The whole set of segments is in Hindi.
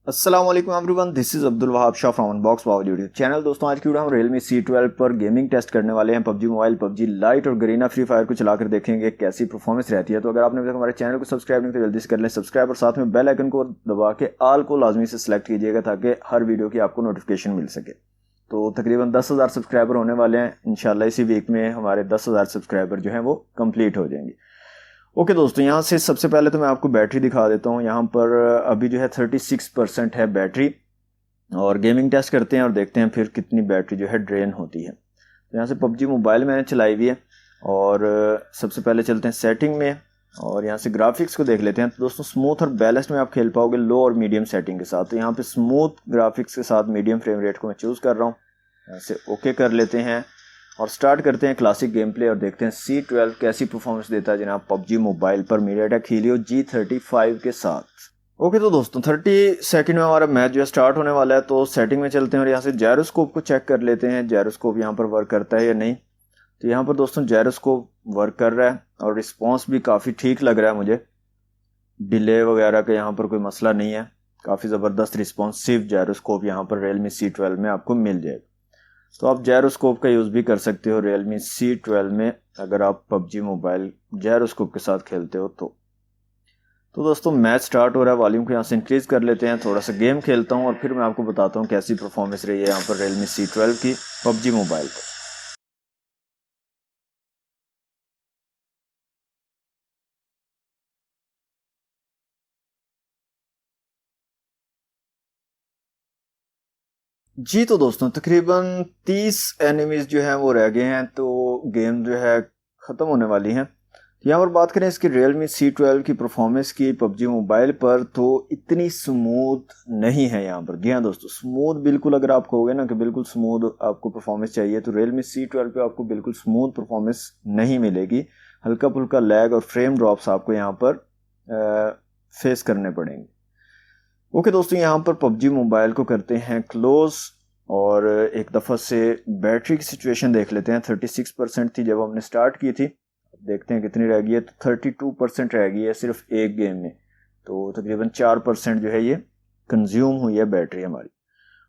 अस्सलाम वालेकुम everyone, this is Abdul Wahab Shah from unbox wow YouTube channel. दोस्तों आज की वीडियो हम Realme C12 पर गेमिंग टेस्ट करने वाले हैं। पबजी मोबाइल, पबजी लाइट और गरीना फ्री फायर को चलाकर देखेंगे कैसी परफॉर्मेंस रहती है। तो अगर आपने अभी तक हमारे चैनल को सब्सक्राइब नहीं किया तो जल्दी से कर लें सब्सक्राइब और साथ में बेल आइकन को दबा के ऑल को लाजमी से सिलेक्ट कीजिएगा ताकि हर वीडियो की आपको नोटिफिकेशन मिल सके। तो तकरीबन 10,000 सब्सक्राइबर होने वाले हैं। इंशाल्लाह इसी वीक में हमारे 10,000 सब्सक्राइबर जो हैं वो कंप्लीट हो जाएंगे। ओके दोस्तों, यहाँ से सबसे पहले तो मैं आपको बैटरी दिखा देता हूँ। यहाँ पर अभी जो है 36% है बैटरी, और गेमिंग टेस्ट करते हैं और देखते हैं फिर कितनी बैटरी जो है ड्रेन होती है। तो यहाँ से पबजी मोबाइल मैंने चलाई हुई है और सबसे पहले चलते हैं सेटिंग में और यहाँ से ग्राफिक्स को देख लेते हैं। तो दोस्तों स्मूथ और बैलेंस्ड में आप खेल पाओगे लो और मीडियम सेटिंग के साथ। तो यहाँ पे स्मूथ ग्राफिक्स के साथ मीडियम फ्रेम रेट को मैं चूज़ कर रहा हूँ। यहाँ से ओके कर लेते हैं और स्टार्ट करते हैं क्लासिक गेम प्ले और देखते हैं C12 कैसी परफॉर्मेंस देता है जनाब पबजी मोबाइल पर MediaTek Helio G35 के साथ। ओके तो दोस्तों 30 सेकंड में हमारा मैच जो है स्टार्ट होने वाला है। तो सेटिंग में चलते हैं और यहाँ से जायरोस्कोप को चेक कर लेते हैं, जायरोस्कोप यहाँ पर वर्क करता है या नहीं। तो यहाँ पर दोस्तों जायरोस्कोप वर्क कर रहा है और रिस्पॉन्स भी काफ़ी ठीक लग रहा है मुझे। डिले वगैरह का यहाँ पर कोई मसला नहीं है, काफ़ी ज़बरदस्त रिस्पॉन्सिव जायरोस्कोप यहाँ पर Realme C12 में आपको मिल जाएगा। तो आप जायरोस्कोप का यूज़ भी कर सकते हो Realme C12 में अगर आप पबजी मोबाइल जायरोस्कोप के साथ खेलते हो तो दोस्तों मैच स्टार्ट हो रहा है। वॉल्यूम को यहाँ से इंक्रीज कर लेते हैं, थोड़ा सा गेम खेलता हूँ और फिर मैं आपको बताता हूँ कैसी परफॉर्मेंस रही है यहाँ पर Realme C12 की पबजी मोबाइल पर। जी तो दोस्तों तकरीबन 30 एनिमीज जो हैं वो रह गए हैं, तो गेम जो है ख़त्म होने वाली हैं। यहाँ पर बात करें इसकी Realme C12 की परफॉर्मेंस की पबजी मोबाइल पर, तो इतनी स्मूथ नहीं है यहाँ पर। जी हाँ दोस्तों, स्मूथ बिल्कुल अगर आप कहोगे ना कि बिल्कुल स्मूथ आपको परफॉर्मेंस चाहिए तो Realme C12 पे आपको बिल्कुल स्मूथ परफॉर्मेंस नहीं मिलेगी। हल्का फुल्का लैग और फ्रेम ड्रॉप्स आपको यहाँ पर फेस करने पड़ेंगे। ओके दोस्तों, यहाँ पर पबजी मोबाइल को करते हैं क्लोज और एक दफ़ा से बैटरी की सिचुएशन देख लेते हैं। 36% थी जब हमने स्टार्ट की थी, देखते हैं कितनी रह गई है। तो 32% रह गई है सिर्फ एक गेम में। तो तकरीबन 4% जो है ये कंज्यूम हुई है बैटरी हमारी।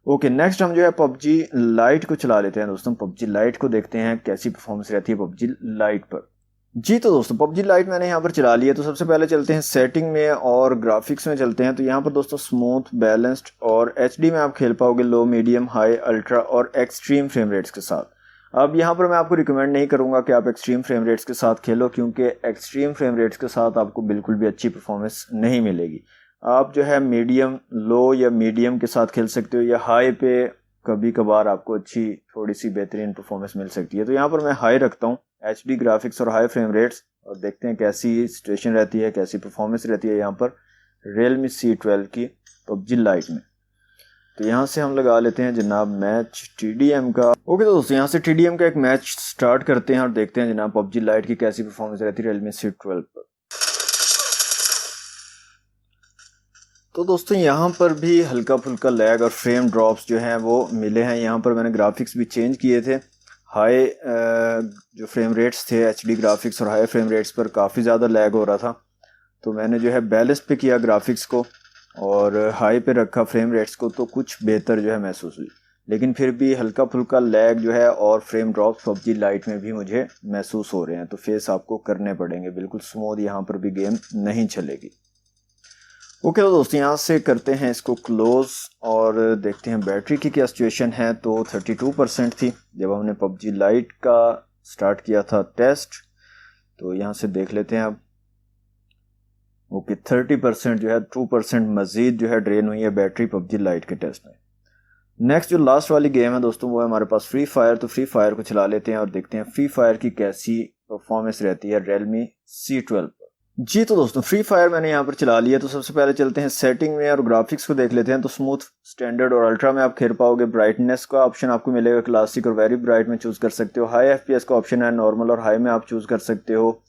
ओके नेक्स्ट हम जो है पबजी लाइट को चला लेते हैं। दोस्तों पबजी लाइट को देखते हैं कैसी परफॉर्मेंस रहती है पबजी लाइट पर। जी तो दोस्तों पबजी लाइट मैंने यहाँ पर चला लिया। तो सबसे पहले चलते हैं सेटिंग में और ग्राफिक्स में चलते हैं। तो यहाँ पर दोस्तों स्मूथ, बैलेंस्ड और HD में आप खेल पाओगे लो, मीडियम, हाई, अल्ट्रा और एक्सट्रीम फ्रेम रेट्स के साथ। अब यहाँ पर मैं आपको रिकमेंड नहीं करूँगा कि आप एक्सट्रीम फ्रेम रेट्स के साथ खेलो, क्योंकि एक्सट्रीम फ्रेम रेट्स के साथ आपको बिल्कुल भी अच्छी परफॉर्मेंस नहीं मिलेगी। आप जो है मीडियम, लो या मीडियम के साथ खेल सकते हो, या हाई पे कभी कभार आपको अच्छी थोड़ी सी बेहतरीन परफॉर्मेंस मिल सकती है। तो यहाँ पर मैं हाई रखता हूँ, HD ग्राफिक्स और हाई फ्रेम रेट्स, और देखते हैं कैसी सिचुएशन रहती है, कैसी परफॉर्मेंस रहती है यहाँ पर Realme C12 की पबजी लाइट में। तो यहाँ से हम लगा लेते हैं जनाब मैच TDM का। ओके तो दोस्तों यहाँ से TDM का एक मैच स्टार्ट करते हैं और देखते हैं जनाब पबजी लाइट की कैसी परफॉर्मेंस रहती है Realme C12 पर। तो दोस्तों यहाँ पर भी हल्का फुल्का लैग और फ्रेम ड्रॉप्स जो हैं वो मिले हैं। यहाँ पर मैंने ग्राफिक्स भी चेंज किए थे। हाई जो फ्रेम रेट्स थे HD ग्राफिक्स और हाई फ्रेम रेट्स पर काफ़ी ज़्यादा लैग हो रहा था, तो मैंने जो है बैलेंस पे किया ग्राफिक्स को और हाई पे रखा फ्रेम रेट्स को, तो कुछ बेहतर जो है महसूस हुई। लेकिन फिर भी हल्का फुल्का लैग जो है और फ्रेम ड्रॉप पबजी लाइट में भी मुझे महसूस हो रहे हैं, तो फेस आपको करने पड़ेंगे। बिल्कुल स्मूथ यहाँ पर भी गेम नहीं चलेगी। ओके तो दोस्तों यहाँ से करते हैं इसको क्लोज और देखते हैं बैटरी की क्या सिचुएशन है। तो 32% थी जब हमने पबजी लाइट का स्टार्ट किया था टेस्ट। तो यहाँ से देख लेते हैं अब। ओके 30% जो है 2% मजीद जो है ड्रेन हुई है बैटरी पबजी लाइट के टेस्ट में। नेक्स्ट जो लास्ट वाली गेम है दोस्तों वो है हमारे पास फ्री फायर। तो फ्री फायर को चला लेते हैं और देखते हैं फ्री फायर की कैसी परफॉर्मेंस रहती है Realme C12 पर। जी तो दोस्तों फ्री फायर मैंने यहाँ पर चला लिया। तो सबसे पहले चलते हैं सेटिंग में और ग्राफिक्स को देख लेते हैं। तो स्मूथ, स्टैंडर्ड और अल्ट्रा में आप खेल पाओगे। ब्राइटनेस का ऑप्शन आपको मिलेगा क्लासिक और वेरी ब्राइट में चूज़ कर सकते हो। हाई FPS का ऑप्शन है, नॉर्मल और हाई में आप चूज़ कर सकते हो,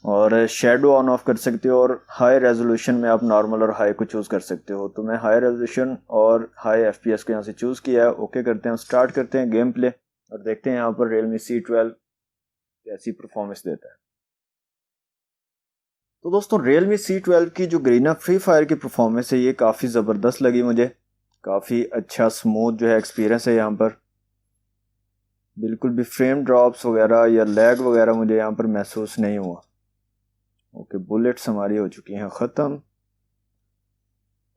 और शेडो ऑन ऑफ कर सकते हो, और हाई रेजोल्यूशन में आप नॉर्मल और हाई को चूज़ कर सकते हो। तो मैं हाई रेजोल्यूशन और हाई FPS को यहाँ से चूज़ किया है। ओके करते हैं, स्टार्ट करते हैं गेम प्ले और देखते हैं यहाँ पर Realme C12 कैसी परफॉर्मेंस देता है। तो दोस्तों Realme C12 की जो Garena फ्री फायर की परफॉर्मेंस है ये काफ़ी ज़बरदस्त लगी मुझे, काफ़ी अच्छा स्मूथ जो है एक्सपीरियंस है यहाँ पर। बिल्कुल भी फ्रेम ड्रॉप्स वगैरह या लैग वगैरह मुझे यहाँ पर महसूस नहीं हुआ। ओके, बुलेट्स हमारी हो चुकी हैं ख़त्म।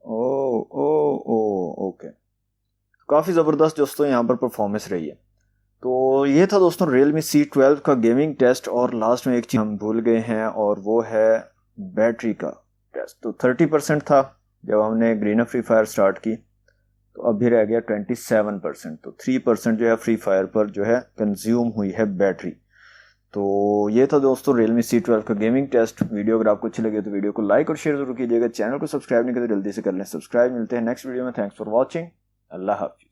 ओ ओ ओ ओके, काफ़ी ज़बरदस्त दोस्तों यहाँ पर परफॉर्मेंस रही है। तो ये था दोस्तों Realme C12 का गेमिंग टेस्ट, और लास्ट में एक चीज़ हम भूल गए हैं और वो है बैटरी का टेस्ट। तो 30% था जब हमने Garena फ्री फायर स्टार्ट की, तो अभी रह गया 27%। तो 3% जो है फ्री फायर पर जो है कंज्यूम हुई है बैटरी। तो ये था दोस्तों Realme C12 का गेमिंग टेस्ट। वीडियो अगर आपको अच्छी लगे तो वीडियो को लाइक और शेयर जरूर कीजिएगा। चैनल को सब्सक्राइब नहीं करते जल्दी से कर लें सब्सक्राइब। मिलते हैं नेक्स्ट वीडियो में। Thanks for watching. अल्लाह हाफिज़।